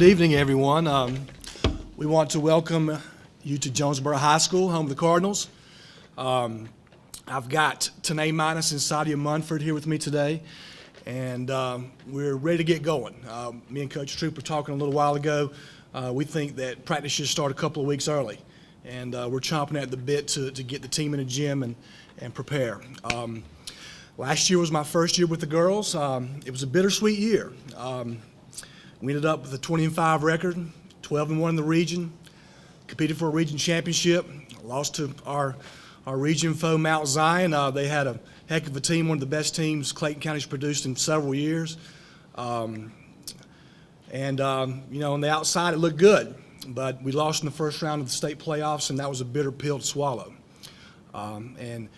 Good evening, everyone. We want to welcome you to Jonesboro High School, home of the Cardinals. I've got Tanae Minus and Sadia Munford here with me today, and we're ready to get going. Me and Coach Troop were talking a little while ago. We think that practice should start a couple of weeks early, and we're chomping at the bit to get the team in the gym and prepare. Last year was my first year with the girls. It was a bittersweet year. We ended up with a 20-5 record, 12-1 in the region, competed for a region championship, lost to our region foe, Mount Zion. They had a heck of a team, one of the best teams Clayton County's produced in several years. On the outside it looked good, but we lost in the first round of the state playoffs, and that was a bitter pill to swallow. And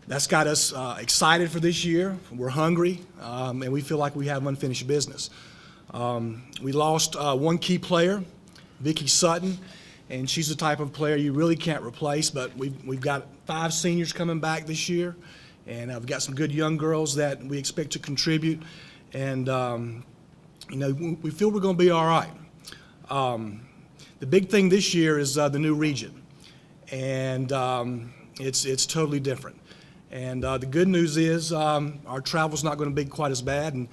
that's got us excited for this year. We're hungry, and we feel like we have unfinished business. We lost one key player, Vicki Sutton, and she's the type of player you really can't replace, but we've got 5 seniors coming back this year, and we've got some good young girls that we expect to contribute, and we feel we're going to be all right. The big thing this year is the new region, and it's totally different. And the good news is our travel's not going to be quite as bad, and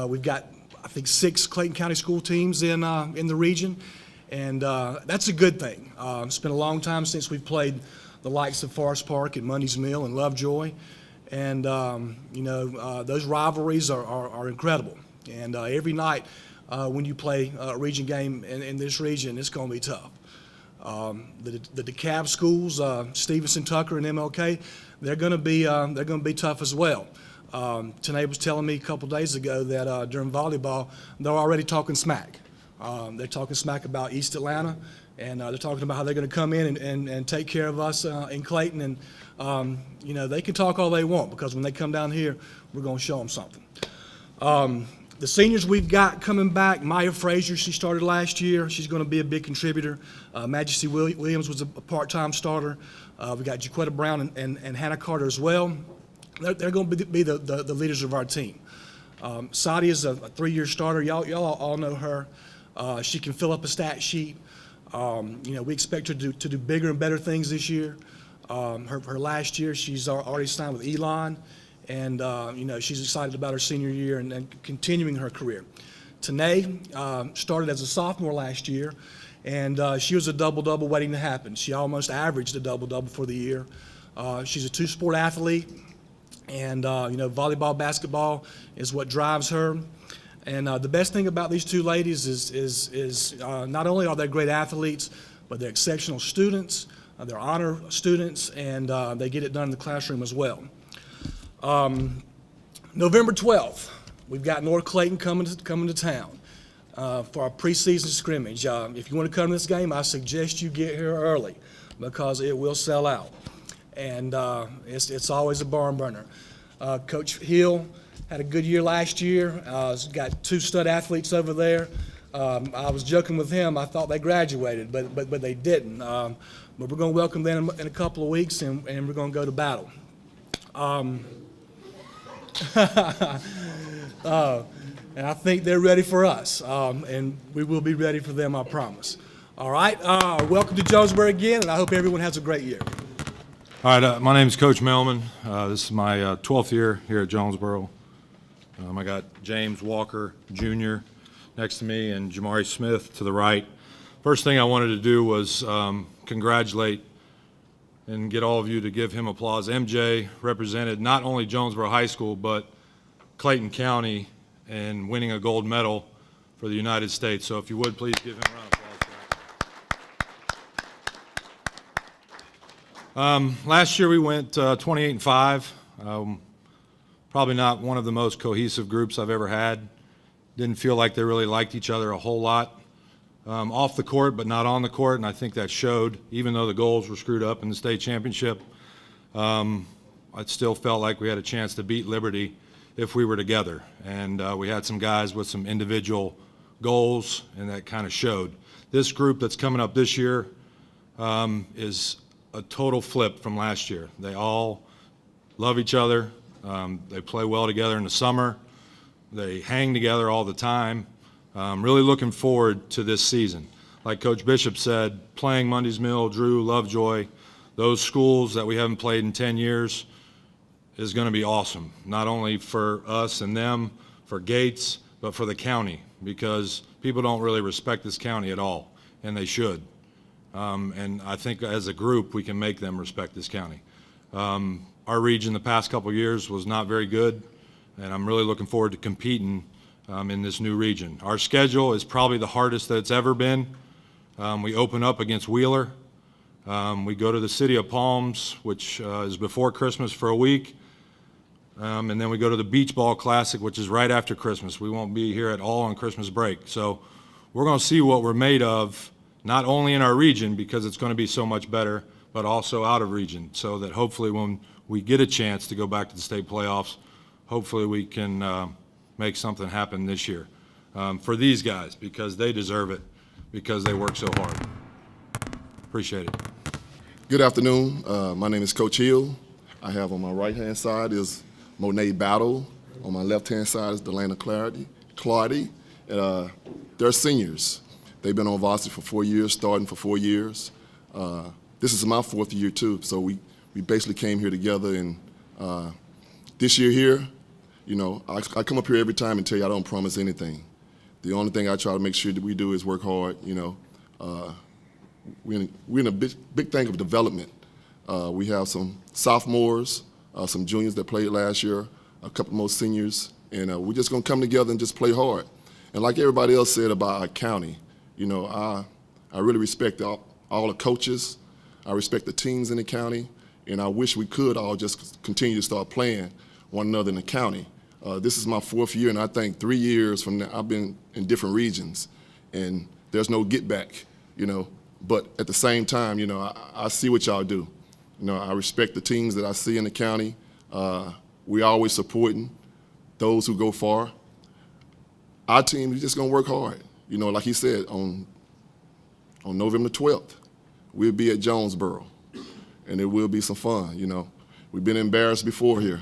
we've got, I think, 6 Clayton County school teams in the region, and that's a good thing. It's been a long time since we've played the likes of Forest Park and Mundy's Mill and Lovejoy, and those rivalries are incredible. And every night when you play a region game in this region, it's going to be tough. The DeKalb schools, Stevenson, Tucker, and MLK, they're going to be tough as well. Tanae was telling me a couple days ago that during volleyball, they're already talking smack. They're talking smack about East Atlanta, and they're talking about how they're going to come in and take care of us in Clayton. And they can talk all they want, because when they come down here, we're going to show them something. The seniors we've got coming back, Maya Frazier, she started last year. She's going to be a big contributor. Majesty Williams was a part-time starter. We got Jaquetta Brown and Hannah Carter as well. They're going to be the leaders of our team. Sadia is a 3-year starter. Y'all all know her. She can fill up a stat sheet. We expect her to do bigger and better things this year. Her last year, she's already signed with Elon, and she's excited about her senior year and continuing her career. Tanae started as a sophomore last year, and she was a double-double waiting to happen. She almost averaged a double-double for the year. She's a 2-sport athlete. And volleyball, basketball is what drives her. And the best thing about these 2 ladies is not only are they great athletes, but they're exceptional students, they're honor students, and they get it done in the classroom as well. November 12th, we've got North Clayton coming to town for our preseason scrimmage. If you want to come to this game, I suggest you get here early, because it will sell out. And it's always a barn burner. Coach Hill had a good year last year. He's got 2 stud athletes over there. I was joking with him. I thought they graduated, but they didn't. But we're going to welcome them in a couple of weeks, and we're going to go to battle. And I think they're ready for us, and we will be ready for them, I promise. All right. Welcome to Jonesboro again, and I hope everyone has a great year. All right, my name is Coach Maehlman. This is my 12th year here at Jonesboro. I got James Walker Jr. next to me and Jamari Smith to the right. First thing I wanted to do was congratulate and get all of you to give him applause. MJ represented not only Jonesboro High School, but Clayton County in winning a gold medal for the United States. So if you would, please give him a round of applause. Last year we went 28-5. Probably not one of the most cohesive groups I've ever had. Didn't feel like they really liked each other a whole lot off the court, but not on the court, and I think that showed. Even though the goals were screwed up in the state championship, I still felt like we had a chance to beat Liberty if we were together. And we had some guys with some individual goals, and that kind of showed. This group that's coming up this year is a total flip from last year. They all love each other. They play well together in the summer. They hang together all the time. Really looking forward to this season. Like Coach Bishop said, playing Mundy's Mill, Drew, Lovejoy, those schools that we haven't played in 10 years is going to be awesome, not only for us and them, for Gates, but for the county, because people don't really respect this county at all, and they should. And I think as a group, we can make them respect this county. Our region the past couple of years was not very good, and I'm really looking forward to competing in this new region. Our schedule is probably the hardest that it's ever been. We open up against Wheeler. We go to the city of Palms, which is before Christmas for a week. And then we go to the Beach Ball Classic, which is right after Christmas. We won't be here at all on Christmas break. So we're going to see what we're made of, not only in our region, because it's going to be so much better, but also out of region, so that hopefully when we get a chance to go back to the state playoffs, hopefully we can make something happen this year for these guys, because they deserve it, because they work so hard. Appreciate it. Good afternoon. My name is Coach Hill. I have on my right-hand side is Monet Battle. On my left-hand side is Delana Clardy. They're seniors. They've been on varsity for 4 years, starting for 4 years. This is my fourth year too, so we basically came here together, and this year here, you know, I come up here every time and tell you I don't promise anything. The only thing I try to make sure that we do is work hard, you know. We're in a big thing of development. We have some sophomores, some juniors that played last year, a couple more seniors, and we're just gonna come together and just play hard. And like everybody else said about our county, you know, I really respect all the coaches. I respect the teams in the county, and I wish we could all just continue to start playing one another in the county. This is my fourth year, and I think 3 years from now, I've been in different regions, and there's no get back, you know. But at the same time, you know, I see what y'all do. You know, I respect the teams that I see in the county. We always supporting those who go far. Our team, we're just gonna work hard. You know, like he said, on November 12th, we'll be at Jonesboro, and it will be some fun, you know. We've been embarrassed before here,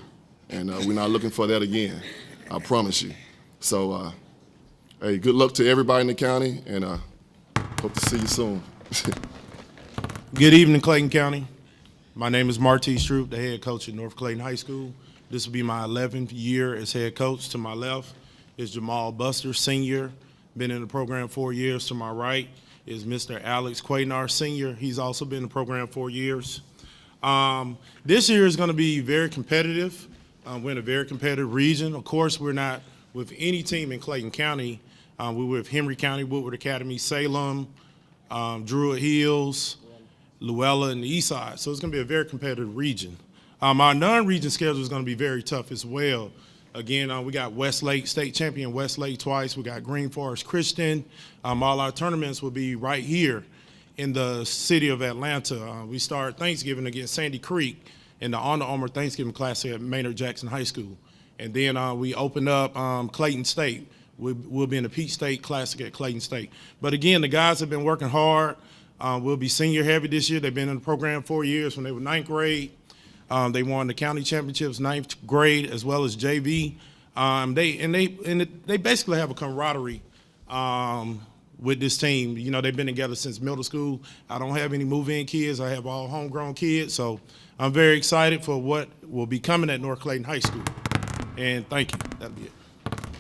and we're not looking for that again, I promise you. So, hey, good luck to everybody in the county, and hope to see you soon. Good evening, Clayton County. My name is Marty Stroop, the head coach at North Clayton High School. This will be my 11th year as head coach. To my left is Jamal Buster, senior, been in the program 4 years. To my right is Mr. Alex Quaynar, senior. He's also been in the program 4 years. This year is going to be very competitive. We're in a very competitive region. Of course, we're not with any team in Clayton County. We're with Henry County, Woodward Academy, Salem, Druid Hills, Luella, and the East Side. So it's going to be a very competitive region. Our non-region schedule is going to be very tough as well. Again, we got Westlake, state champion Westlake twice. We got Green Forest Christian. All our tournaments will be right here in the city of Atlanta. We start Thanksgiving against Sandy Creek in the Under Armour Thanksgiving Classic at Maynard Jackson High School. And then we open up Clayton State. We'll be in the Peach State Classic at Clayton State. But again, the guys have been working hard. We'll be senior heavy this year. They've been in the program 4 years when they were 9th grade. They won the county championships 9th grade as well as JV. They basically have a camaraderie with this team. You know, they've been together since middle school. I don't have any move-in kids. I have all homegrown kids. So I'm very excited for what will be coming at North Clayton High School. And thank you. That'll be it.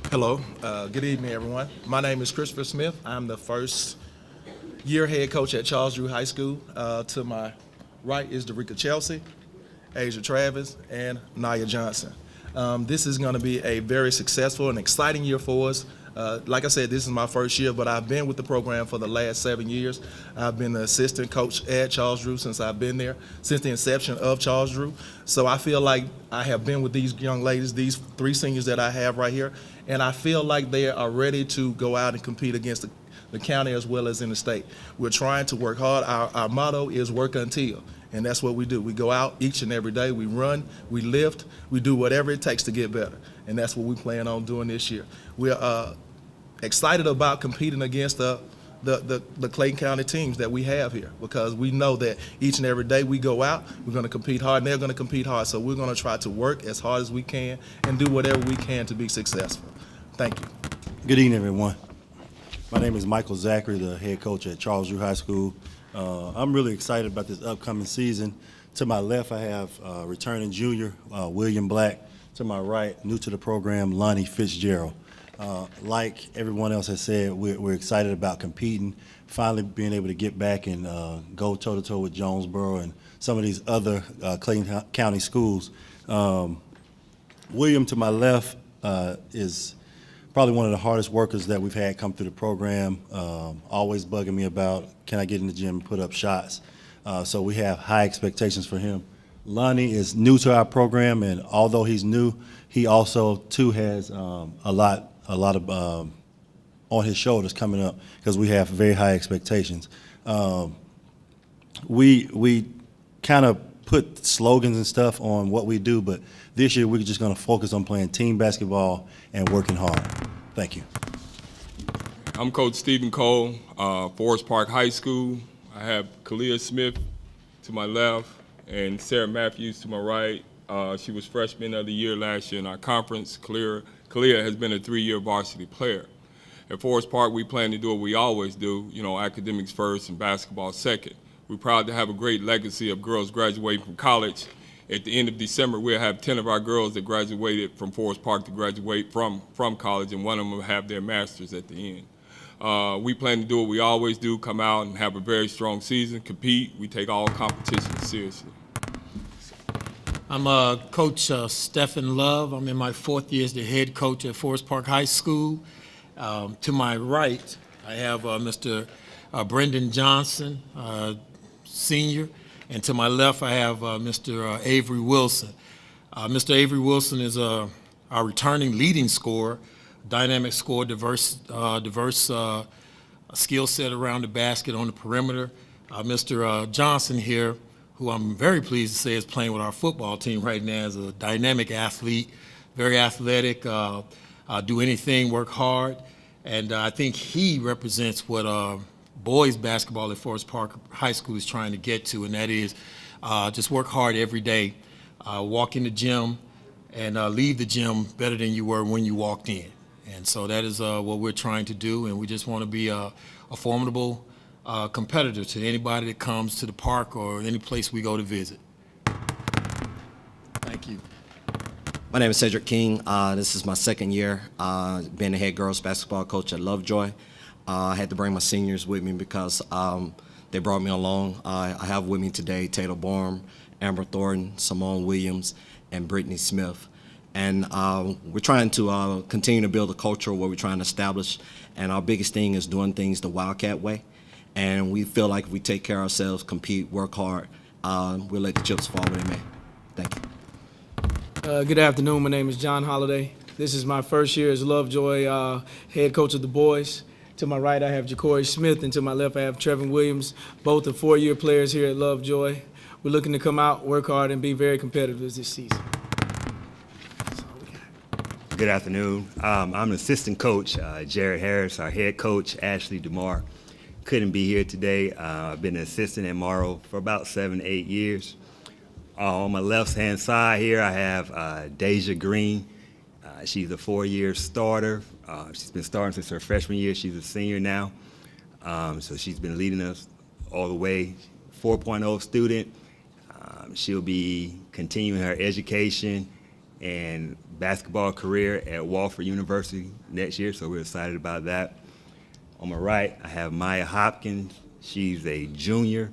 Hello, good evening, everyone. My name is Christopher Smith. I'm the first year head coach at Charles Drew High School. To my right is Derica Chelsea, Asia Travis, and Naya Johnson. This is going to be a very successful and exciting year for us. Like I said, this is my first year, but I've been with the program for the last 7 years. I've been the assistant coach at Charles Drew since I've been there, since the inception of Charles Drew. So I feel like I have been with these young ladies, these 3 seniors that I have right here, and I feel like they are ready to go out and compete against the county as well as in the state. We're trying to work hard. Our motto is work until, and that's what we do. We go out each and every day. We run, we lift, we do whatever it takes to get better, and that's what we plan on doing this year. We're excited about competing against the Clayton County teams that we have here, because we know that each and every day we go out, we're going to compete hard, and they're going to compete hard. So we're going to try to work as hard as we can and do whatever we can to be successful. Thank you. Good evening, everyone. My name is Michael Zachary, the head coach at Charles Drew High School. I'm really excited about this upcoming season. To my left, I have returning junior William Black. To my right, new to the program, Lonnie Fitzgerald. Like everyone else has said, we're excited about competing, finally being able to get back and go toe-to-toe with Jonesboro and some of these other Clayton County schools. William, to my left, is probably one of the hardest workers that we've had come through the program, always bugging me about, can I get in the gym and put up shots? So we have high expectations for him. Lonnie is new to our program, and although he's new, he also, too, has a lot of on his shoulders coming up because we have very high expectations. We kind of put slogans and stuff on what we do, but this year we're just going to focus on playing team basketball and working hard. Thank you. I'm Coach Stephen Cole, Forest Park High School. I have Kalia Smith to my left and Sarah Matthews to my right. She was freshman of the year last year in our conference. Kalia has been a 3-year varsity player. At Forest Park, we plan to do what we always do, academics first and basketball second. We're proud to have a great legacy of girls graduating from college. At the end of December, we'll have 10 of our girls that graduated from Forest Park to graduate from college, and one of them will have their master's at the end. We plan to do what we always do, come out and have a very strong season, compete. We take all competition seriously. I'm Coach Stephen Love. I'm in my 4th year as the head coach at Forest Park High School. To my right, I have Mr. Brendan Johnson, senior, and to my left, I have Mr. Avery Wilson. Mr. Avery Wilson is our returning leading scorer, dynamic scorer, diverse skill set around the basket on the perimeter. Mr. Johnson here, who I'm very pleased to say is playing with our football team right now, is a dynamic athlete, very athletic, do anything, work hard, and I think he represents what boys basketball at Forest Park High School is trying to get to, and that is just work hard every day, walk in the gym, and leave the gym better than you were when you walked in. And so that is what we're trying to do, and we just want to be a formidable competitor to anybody that comes to the park or any place we go to visit. Thank you. My name is Cedric King. This is my 2nd year being the head girls basketball coach at Lovejoy. I had to bring my seniors with me because they brought me along. I have with me today Taylor Borm, Amber Thornton, Simone Williams, and Brittany Smith. And we're trying to continue to build a culture where we're trying to establish, and our biggest thing is doing things the Wildcat way. And we feel like if we take care of ourselves, compete, work hard, we'll let the chips fall where they may. Thank you. Good afternoon. My name is John Holliday. This is my 1st year as Lovejoy head coach of the boys. To my right, I have Ja'Cory Smith, and to my left, I have Trevin Williams, both are 4-year players here at Lovejoy. We're looking to come out, work hard, and be very competitive this season. Good afternoon. I'm assistant coach, Jared Harris. Our head coach, Ashley DeMar, couldn't be here today. I've been an assistant at Morrow for about 7 to 8 years. On my left-hand side here, I have Deja Green. She's a 4-year starter. She's been starting since her freshman year. She's a senior now. So she's been leading us all the way. 4.0 student. She'll be continuing her education and basketball career at Wofford University next year, so we're excited about that. On my right, I have Maya Hopkins. She's a junior,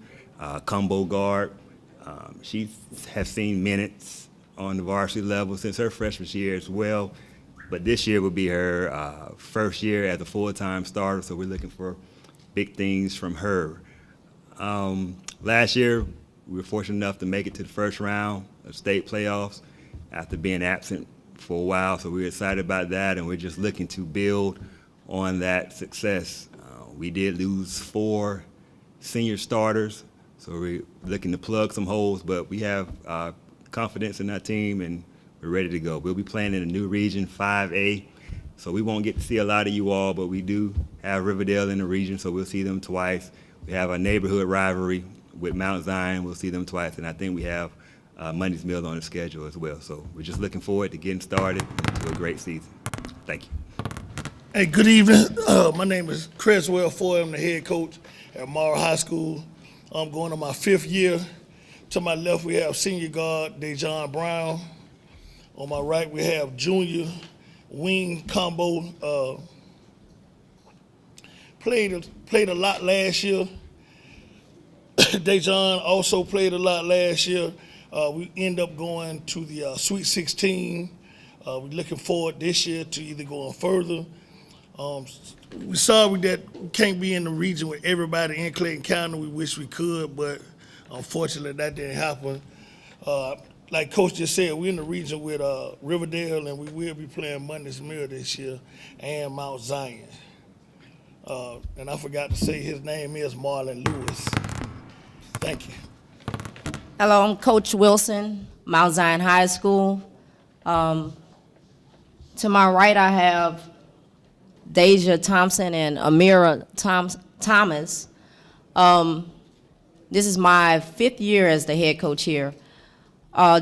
combo guard. She has seen minutes on the varsity level since her freshman year as well, but this year will be her 1st year as a full-time starter, so we're looking for big things from her. Last year, we were fortunate enough to make it to the 1st round of state playoffs after being absent for a while, so we're excited about that, and we're just looking to build on that success. We did lose 4 senior starters, so we're looking to plug some holes, but we have confidence in our team, and we're ready to go. We'll be playing in a new region, 5A, so we won't get to see a lot of you all, but we do have Riverdale in the region, so we'll see them twice. We have a neighborhood rivalry with Mount Zion. We'll see them twice, and I think we have Monday's Meal on the schedule as well. So we're just looking forward to getting started to a great season. Thank you. Hey, good evening. My name is Creswell Foy. I'm the head coach at Morrow High School. I'm going on my 5th year. To my left, we have senior guard Dejon Brown. On my right, we have junior wing combo. Played a lot last year. Dejon also played a lot last year. We end up going to the Sweet 16. We're looking forward this year to either going further. We're sorry that we can't be in the region with everybody in Clayton County. We wish we could, but unfortunately that didn't happen. Like Coach just said, we're in the region with Riverdale, and we will be playing Mondays Mill this year, and Mount Zion. And I forgot to say his name is Marlon Lewis. Thank you. Hello, I'm Coach Wilson, Mount Zion High School. To my right, I have Deja Thompson and Amira Thomas. This is my 5th year as the head coach here.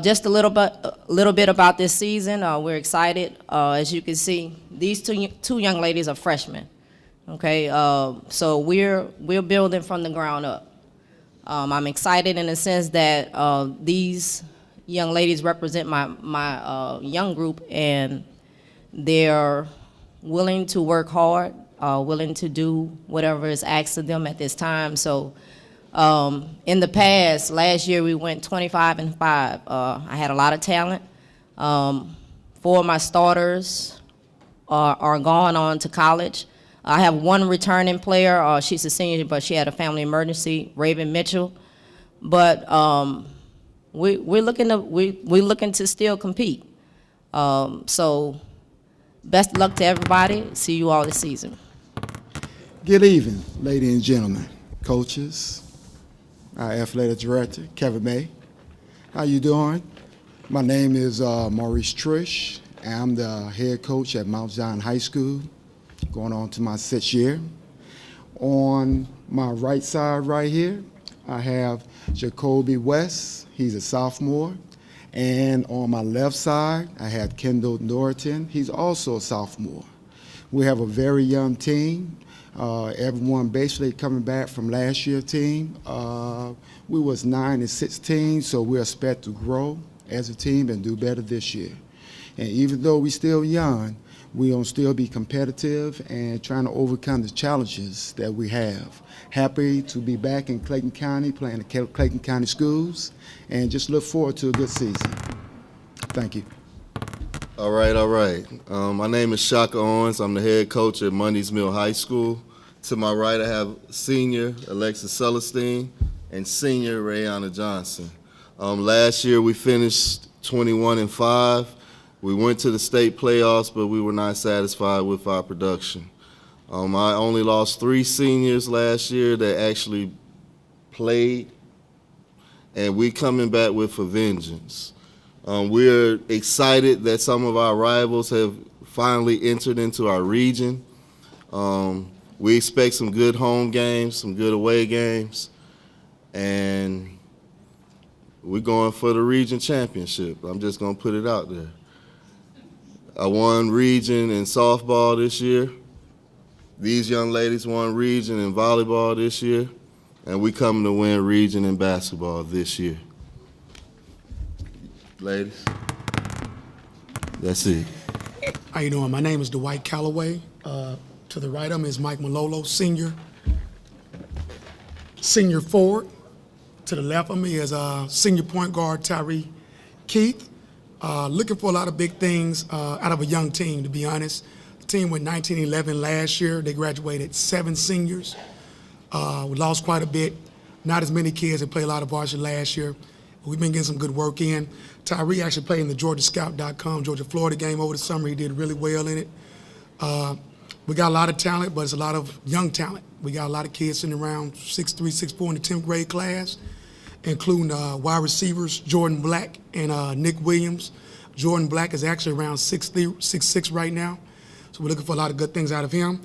Just a little bit about this season. We're excited. As you can see, these two young ladies are freshmen. Okay, so we're building from the ground up. I'm excited in the sense that these young ladies represent my young group, and they're willing to work hard, willing to do whatever is asked of them at this time. So in the past, last year we went 25-5. I had a lot of talent. 4 of my starters are going on to college. I have 1 returning player. She's a senior, but she had a family emergency, Raven Mitchell. But we're looking to still compete. So best of luck to everybody. See you all this season. Good evening, ladies and gentlemen, coaches, our athletic director, Kevin May. How you doing? My name is Maurice Trish. I'm the head coach at Mount Zion High School, going on to my 6th year. On my right side right here, I have Jacoby West. He's a sophomore. And on my left side, I have Kendall Norton. He's also a sophomore. We have a very young team. Everyone basically coming back from last year's team. We was 9-16, so we expect to grow as a team and do better this year. And even though we're still young, we're going to still be competitive and trying to overcome the challenges that we have. Happy to be back in Clayton County, playing at Clayton County Schools, and just look forward to a good season. Thank you. All right. My name is Shaka Owens. I'm the head coach at Mondays Mill High School. To my right, I have senior Alexis Celestine and senior Rayana Johnson. Last year, we finished 21-5. We went to the state playoffs, but we were not satisfied with our production. I only lost 3 seniors last year that actually played, and we coming back with a vengeance. We're excited that some of our rivals have finally entered into our region. We expect some good home games, some good away games, and we're going for the region championship. I'm just going to put it out there. I won region in softball this year. These young ladies won region in volleyball this year, and we coming to win region in basketball this year. Ladies, that's it. How you doing? My name is Dwight Calloway. To the right of me is Mike Malolo, senior forward. To the left of me is senior point guard Tyree Keith. Looking for a lot of big things out of a young team, to be honest. The team went 19-11 last year. They graduated 7 seniors. We lost quite a bit. Not as many kids that played a lot of varsity last year. We've been getting some good work in. Tyree actually played in the GeorgiaScout.com Georgia-Florida game over the summer. He did really well in it. We got a lot of talent, but it's a lot of young talent. We got a lot of kids sitting around 6'3", 6'4" in the 10th grade class, including wide receivers Jordan Black and Nick Williams. Jordan Black is actually around 6'3", 6'6" right now, so we're looking for a lot of good things out of him.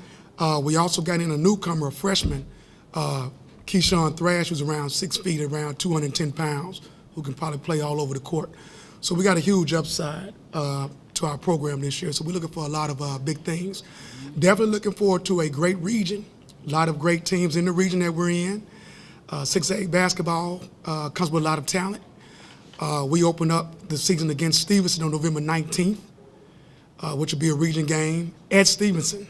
We also got in a newcomer, a freshman, Keyshawn Thrash, who's around 6 feet, around 210 pounds, who can probably play all over the court. So we got a huge upside. To to our program this year. So we're looking for a lot of big things. Definitely looking forward to a great region. A lot of great teams in the region that we're in. 6A basketball comes with a lot of talent. We open up the season against Stevenson on November 19th, which will be a region game at Stevenson.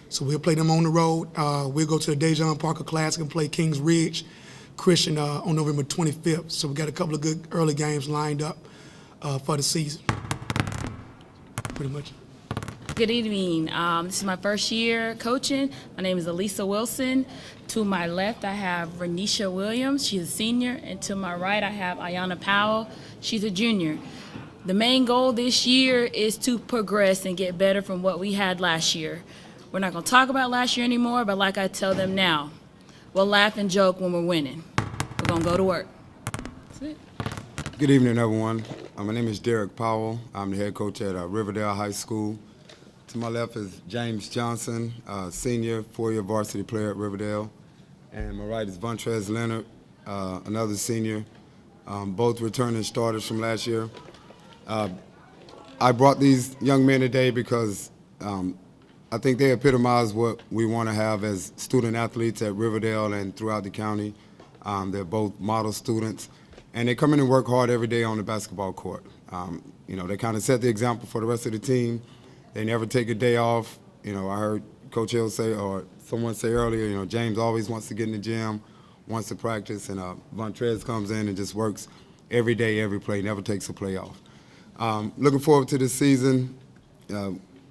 So we'll play them on the road. We'll go to the Dejon Parker Classic and play Kings Ridge Christian on November 25th. So we got a couple of good early games lined up for the season. Pretty much. Good evening. This is my first year coaching. My name is Elisa Wilson. To my left, I have Renisha Williams. She's a senior. And to my right, I have Ayanna Powell. She's a junior. The main goal this year is to progress and get better from what we had last year. We're not going to talk about last year anymore, but like I tell them now, we'll laugh and joke when we're winning. We're going to go to work. That's it. Good evening, everyone. My name is Derek Powell. I'm the head coach at Riverdale High School. To my left is James Johnson, senior, 4-year varsity player at Riverdale. And my right is Vontrez Leonard, another senior, both returning starters from last year. I brought these young men today because I think they epitomize what we want to have as student athletes at Riverdale and throughout the county. They're both model students, and they come in and work hard every day on the basketball court. They kind of set the example for the rest of the team. They never take a day off. I heard Coach Hill say, or someone say earlier, James always wants to get in the gym, wants to practice, and Vontrez comes in and just works every day, every play, never takes a play off. Looking forward to this season.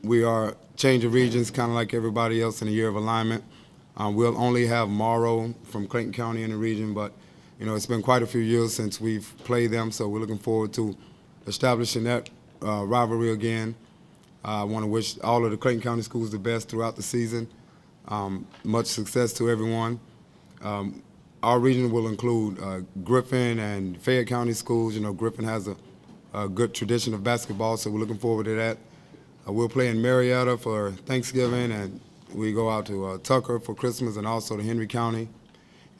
We are changing regions kind of like everybody else in a year of alignment. We'll only have Morrow from Clayton County in the region, but it's been quite a few years since we've played them, so we're looking forward to establishing that rivalry again. I want to wish all of the Clayton County schools the best throughout the season. Much success to everyone. Our region will include Griffin and Fayette County schools. Griffin has a good tradition of basketball, so we're looking forward to that. We'll play in Marietta for Thanksgiving, and we go out to Tucker for Christmas and also to Henry County.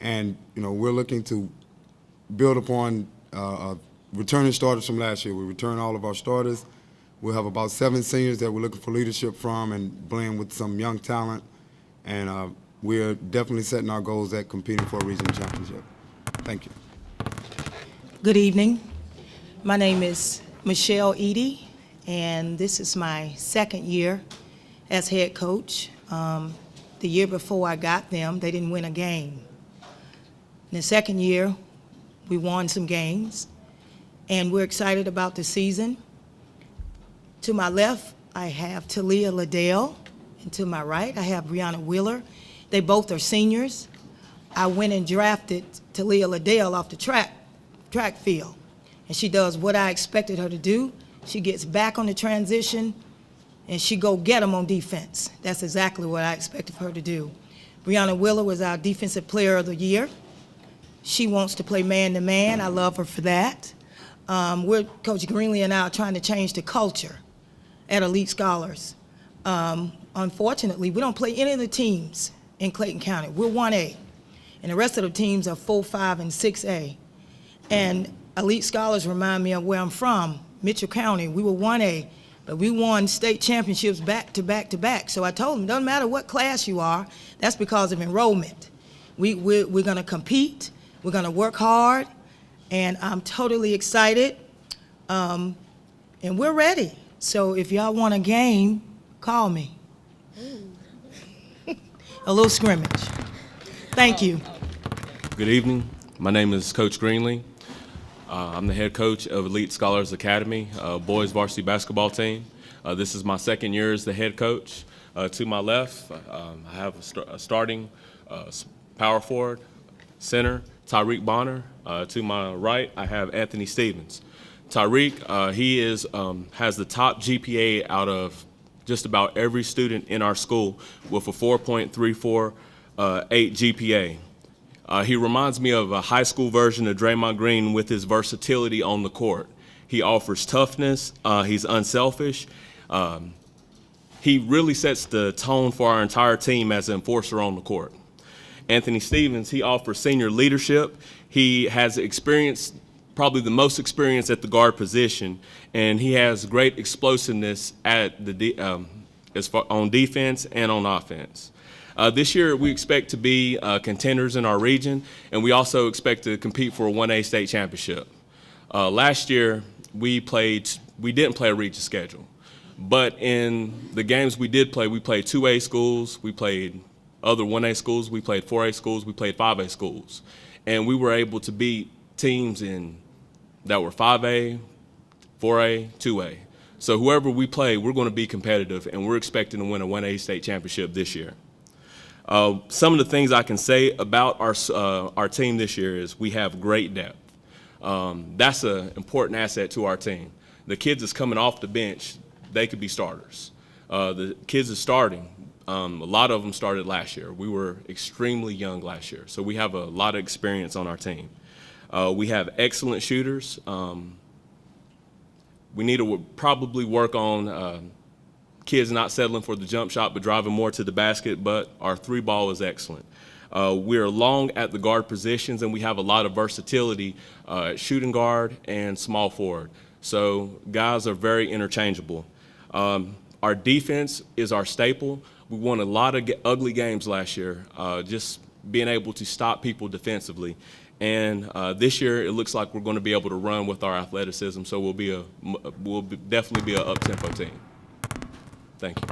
And, we're looking to build upon returning starters from last year. We return all of our starters. We'll have about 7 seniors that we're looking for leadership from and blend with some young talent. And we're definitely setting our goals at competing for a regional championship. Thank you. Good evening. My name is Michelle Edie, and this is my second year as head coach. The year before I got them, they didn't win a game. In the second year, we won some games, and we're excited about the season. To my left, I have Talia Liddell, and to my right, I have Brianna Wheeler. They both are seniors. I went and drafted Talia Liddell off the track field, and she does what I expected her to do. She gets back on the transition, and she go get them on defense. That's exactly what I expected her to do. Brianna Wheeler was our Defensive Player of the Year. She wants to play man-to-man. I love her for that. Coach Greenlee and I are trying to change the culture at Elite Scholars. Unfortunately, we don't play any of the teams in Clayton County. We're 1A, and the rest of the teams are 4, 5, and 6A. And Elite Scholars remind me of where I'm from, Mitchell County. We were 1A, but we won state championships back to back to back. So I told them, doesn't matter what class you are, that's because of enrollment. We're going to compete. We're going to work hard, and I'm totally excited, and we're ready. So if y'all want a game, call me. A little scrimmage. Thank you. Good evening. My name is Coach Greenlee. I'm the head coach of Elite Scholars Academy, boys varsity basketball team. This is my second year as the head coach. To my left, I have a starting power forward, center, Tyreek Bonner. To my right, I have Anthony Stevens. Tyreek, he has the top GPA out of just about every student in our school with a 4.348 GPA. He reminds me of a high school version of Draymond Green with his versatility on the court. He offers toughness. He's unselfish. He really sets the tone for our entire team as an enforcer on the court. Anthony Stevens, he offers senior leadership. He has experience probably the most experience at the guard position, and he has great explosiveness at on defense and on offense. This year, we expect to be contenders in our region, and we also expect to compete for a 1A state championship. Last year, we didn't play a region schedule, but in the games we did play, we played 2A schools, we played other 1A schools, we played 4A schools, we played 5A schools, and we were able to beat teams that were 5A, 4A, 2A. So whoever we play, we're going to be competitive, and we're expecting to win a 1A state championship this year. Some of the things I can say about our team this year is we have great depth. That's an important asset to our team. The kids that's coming off the bench, they could be starters. The kids that's starting, a lot of them started last year. We were extremely young last year, so we have a lot of experience on our team. We have excellent shooters. We need to probably work on kids not settling for the jump shot but driving more to the basket, but our three ball is excellent. We're long at the guard positions, and we have a lot of versatility at shooting guard and small forward. So guys are very interchangeable. Our defense is our staple. We won a lot of ugly games last year, just being able to stop people defensively. And this year, it looks like we're going to be able to run with our athleticism, so we'll definitely be an up-tempo team. Thank you.